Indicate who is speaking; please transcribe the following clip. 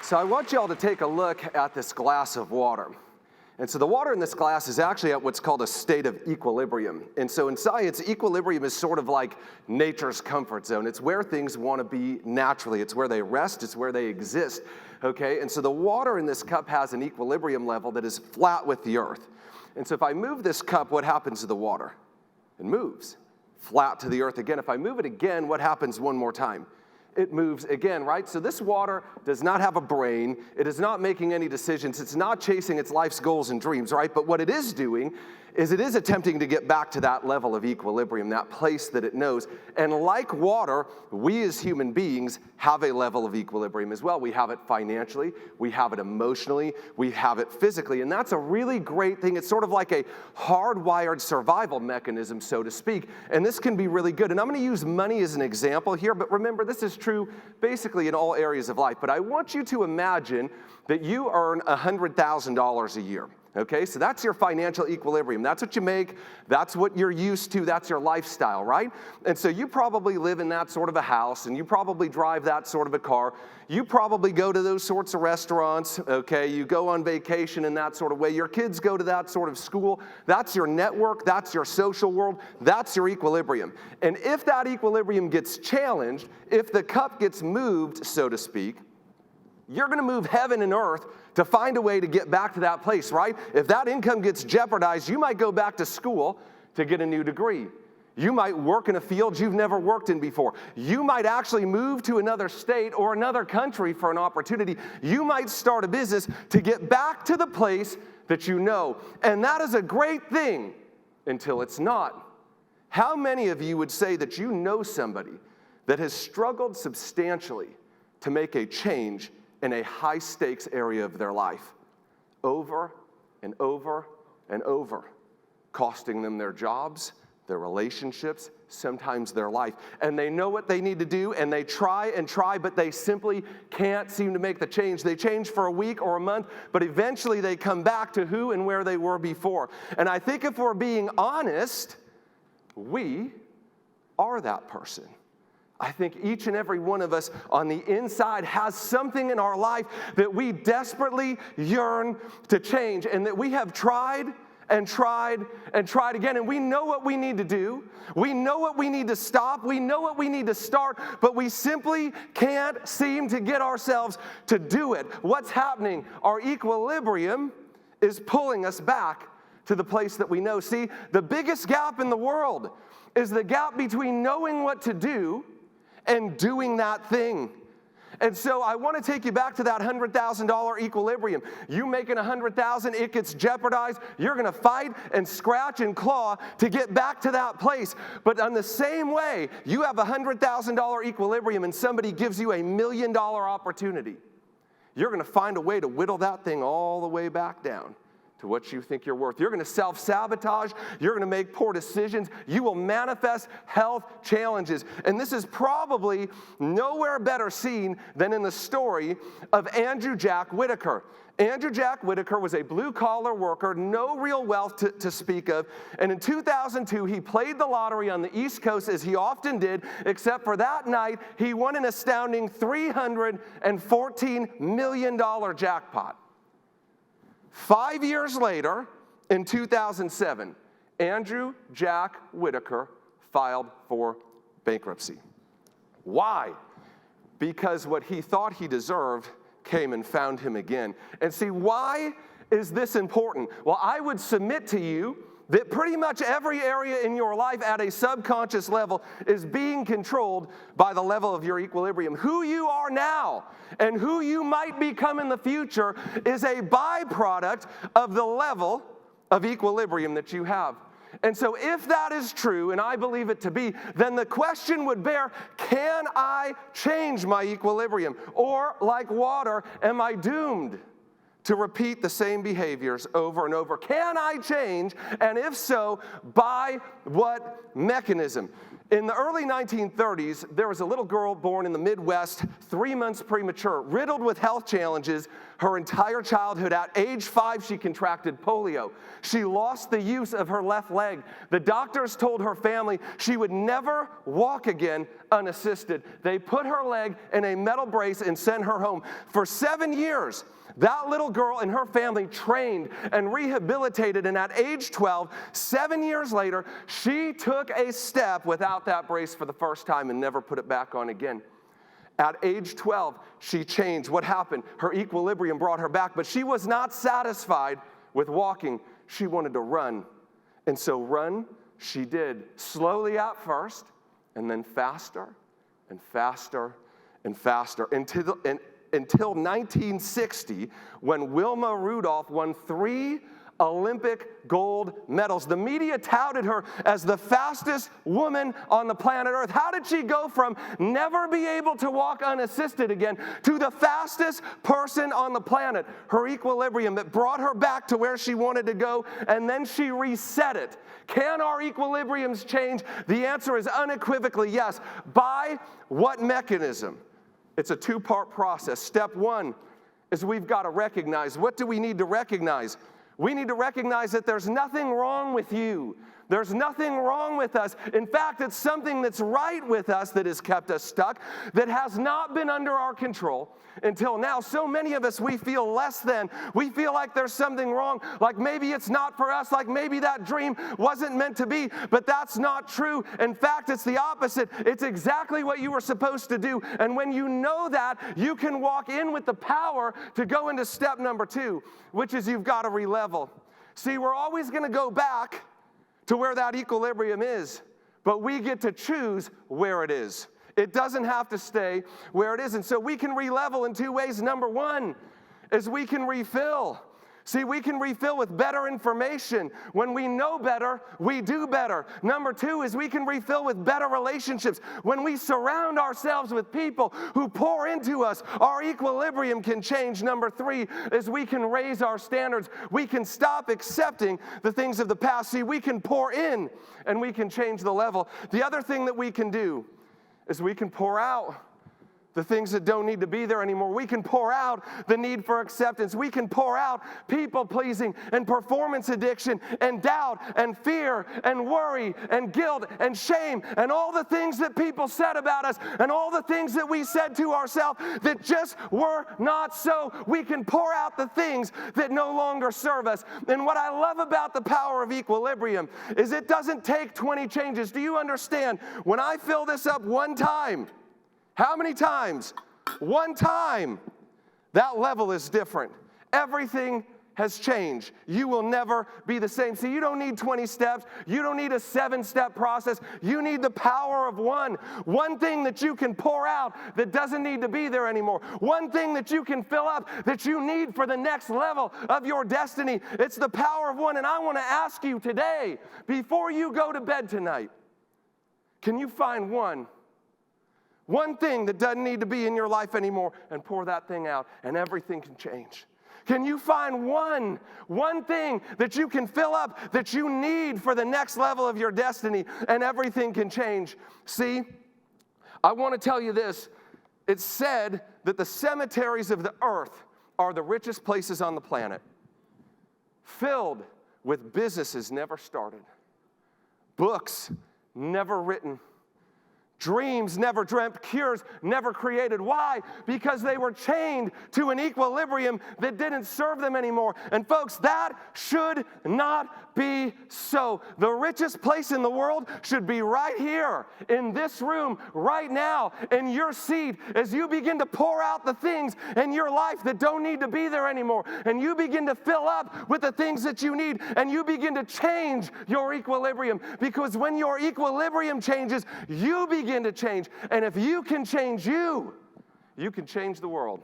Speaker 1: So I want you all to take a look at this glass of water. And so the water in this glass is actually at what's called a state of equilibrium. And so in science, equilibrium is sort of like nature's comfort zone. It's where things want to be naturally. It's where they rest. It's where they exist. Okay? And so the water in this cup has an equilibrium level that is flat with the earth. And so if I move this cup, what happens to the water? It moves flat to the earth again. If I move it again, what happens one more time? It moves again, right? So this water does not have a brain. It is not making any decisions. It's not chasing its life's goals and dreams, right? But what it is doing is it is attempting to get back to that level of equilibrium, that place that it knows. And like water, we as human beings have a level of equilibrium as well. We have it financially, we have it emotionally, we have it physically. And that's a really great thing. It's sort of like a hardwired survival mechanism, so to speak. And this can be really good. And I'm going to use money as an example here, but remember, this is true basically in all areas of life. But I want you to imagine that you earn $100,000 a year. Okay, so that's your financial equilibrium. That's what you make. That's what you're used to. That's your lifestyle, right? And so you probably live in that sort of a house, and you probably drive that sort of a car. You probably go to those sorts of restaurants, okay? You go on vacation in that sort of way. Your kids go to that sort of school. That's your network. That's your social world. That's your equilibrium. And if that equilibrium gets challenged, if the cup gets moved, so to speak, you're going to move heaven and earth to find a way to get back to that place, right? If that income gets jeopardized, you might go back to school to get a new degree. You might work in a field you've never worked in before. You might actually move to another state or another country for an opportunity. You might start a business to get back to the place that you know. And that is a great thing until it's not. How many of you would say that you know somebody that has struggled substantially to make a change in a high-stakes area of their life, over and over and over, costing them their jobs, their relationships, sometimes their life. And they know what they need to do, and they try, but they simply can't seem to make the change. They change for a week or a month, but eventually they come back to who and where they were before. And I think if we're being honest, we are that person. I think each and every one of us on the inside has something in our life that we desperately yearn to change, and that we have tried and tried and tried again. And we know what we need to do. We know what we need to stop. We know what we need to start, but we simply can't seem to get ourselves to do it. What's happening? Our equilibrium is pulling us back to the place that we know. See, the biggest gap in the world is the gap between knowing what to do and doing that thing. And so I want to take you back to that $100,000 equilibrium. You making $100,000, it gets jeopardized. You're going to fight and scratch and claw to get back to that place. But in the same way, you have a $100,000 equilibrium and somebody gives you $1 million opportunity. You're going to find a way to whittle that thing all the way back down to what you think you're worth. You're going to self-sabotage. You're going to make poor decisions. You will manifest health challenges. And this is probably nowhere better seen than in the story of Andrew Jack Whitaker. Andrew Jack Whitaker was a blue-collar worker, no real wealth to speak of. And in 2002, he played the lottery on the East Coast, as he often did, except for that night, he won an astounding $314 million jackpot. 5 years later, in 2007, Andrew Jack Whitaker filed for bankruptcy. Why? Because what he thought he deserved came and found him again. And see, why is this important? Well, I would submit to you that pretty much every area in your life at a subconscious level is being controlled by the level of your equilibrium. Who you are now and who you might become in the future is a byproduct of the level of equilibrium that you have. And so if that is true, and I believe it to be, then the question would bear, can I change my equilibrium? Or, like water, am I doomed to repeat the same behaviors over and over? Can I change? And if so, by what mechanism? In the early 1930s, there was a little girl born in the Midwest, 3 months premature, riddled with health challenges Her entire childhood, at age 5, she contracted polio. She lost the use of her left leg. The doctors told her family she would never walk again unassisted. They put her leg in a metal brace and sent her home. For 7 years, that little girl and her family trained and rehabilitated, and at age 12, 7 years later, she took a step without that brace for the first time and never put it back on again. At age 12, she changed. What happened? Her equilibrium brought her back, but she was not satisfied with walking. She wanted to run. And so run she did, slowly at first, and then faster and faster and faster until 1960, when Wilma Rudolph won 3 Olympic gold medals. The media touted her as the fastest woman on the planet Earth. How did she go from never be able to walk unassisted again to the fastest person on the planet? Her equilibrium that brought her back to where she wanted to go, and then she reset it. Can our equilibriums change? The answer is unequivocally yes. By what mechanism? It's a 2-part process. Step 1 is we've got to recognize. What do we need to recognize? We need to recognize that there's nothing wrong with you. There's nothing wrong with us. In fact, it's something that's right with us that has kept us stuck, that has not been under our control until now. So many of us, we feel less than. We feel like there's something wrong, like maybe it's not for us, like maybe that dream wasn't meant to be, but that's not true. In fact, it's the opposite. It's exactly what you were supposed to do. And when you know that, you can walk in with the power to go into step number 2, which is you've got to re-level. See, we're always going to go back to where that equilibrium is, but we get to choose where it is. It doesn't have to stay where it is. And so we can re-level in 2 ways. Number 1 is we can refill. See, we can refill with better information. When we know better, we do better. Number 2 is we can refill with better relationships. When we surround ourselves with people who pour into us, our equilibrium can change. Number 3 is we can raise our standards. We can stop accepting the things of the past. See, we can pour in and we can change the level. The other thing that we can do is we can pour out the things that don't need to be there anymore. We can pour out the need for acceptance. We can pour out people-pleasing and performance addiction and doubt and fear and worry and guilt and shame and all the things that people said about us and all the things that we said to ourselves that just were not so. We can pour out the things that no longer serve us. And what I love about the power of equilibrium is it doesn't take 20 changes. Do you understand? When I fill this up one time, how many times? One time. That level is different. Everything has changed. You will never be the same. See, you don't need 20 steps. You don't need a 7-step process. You need the power of one. One thing that you can pour out that doesn't need to be there anymore. One thing that you can fill up that you need for the next level of your destiny. It's the power of one. And I want to ask you today, before you go to bed tonight, can you find one thing that doesn't need to be in your life anymore and pour that thing out and everything can change? Can you find one thing that you can fill up that you need for the next level of your destiny and everything can change? See, I want to tell you this. It's said that the cemeteries of the earth are the richest places on the planet, filled with businesses never started, books never written, dreams never dreamt, cures never created. Why? Because they were chained to an equilibrium that didn't serve them anymore. And folks, that should not be so. The richest place in the world should be right here, in this room, right now, in your seat, as you begin to pour out the things in your life that don't need to be there anymore. And you begin to fill up with the things that you need, and you begin to change your equilibrium. Because when your equilibrium changes, you begin to change. And if you can change you can change the world.